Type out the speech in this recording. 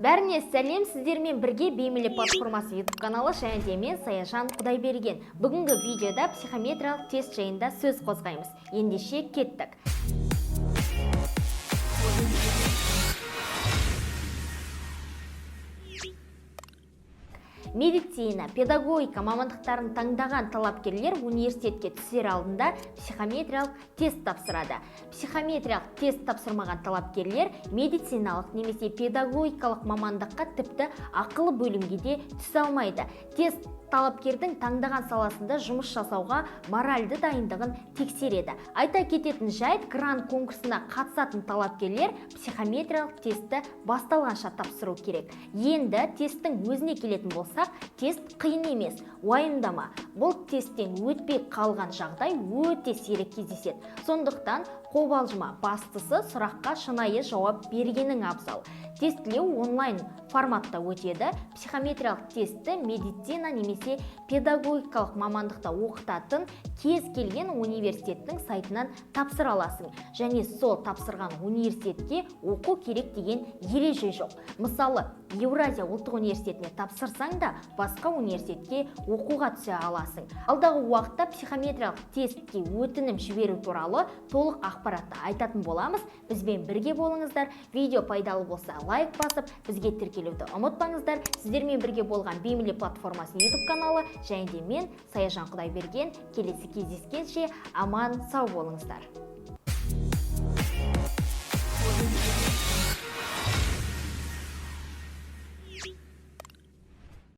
Бәріне сәлем, сіздермен бірге Беймілі платформасы YouTube каналы және мен Саяжан Құдайберген. Бүгінгі видеода психометриялық тест жайында сөз қозғаймыз. Ендеше кеттік. Медицина, педагогика мамандықтарын таңдаған талапкерлер университетке түсер алдында психометриялық тест тапсырады. Психометриялық тест тапсырмаған талапкерлер медициналық немесе педагогикалық мамандыққа тіпті ақылы бөлімге де түсе алмайды. Тест талапкердің таңдаған саласында жұмыс жасауға моральды дайындығын тексереді. Айта кететін жайт, грант конкурсына қатысатын талапкерлер психометриялық тестті басталғанша тапсыру керек. Енді тесттің өзіне келетін болсақ, тест қиын емес, уайымдама. Бұл тесттен өтпей қалған жағдай өте сирек кездеседі. Сондықтан қобалжыма, бастысы сұраққа шынайы жауап бергенің абзал. Тестілеу онлайн форматта өтеді. Психометриялық тестті медицина немесе педагогикалық мамандықта оқытатын кез келген университеттің сайтынан тапсыра аласың. Және сол тапсырған университетке оқу керек деген ереже жоқ. Мысалы, Еуразия ұлттық университетіне тапсырсаң да, басқа университетке оқуға түсе аласың. Алдағы уақытта психометриялық тестке өтінім жіберу туралы толық ақпаратты айтатын боламыз. Бізбен бірге болыңыздар. Видео пайдалы болса, лайк басып, бізге тіркелуді ұмытпаңыздар. Сіздермен бірге болған Беймілі платформасы YouTube каналы және де мен Саяжан Құдайберген. Келесі кездескенше аман сау болыңыздар.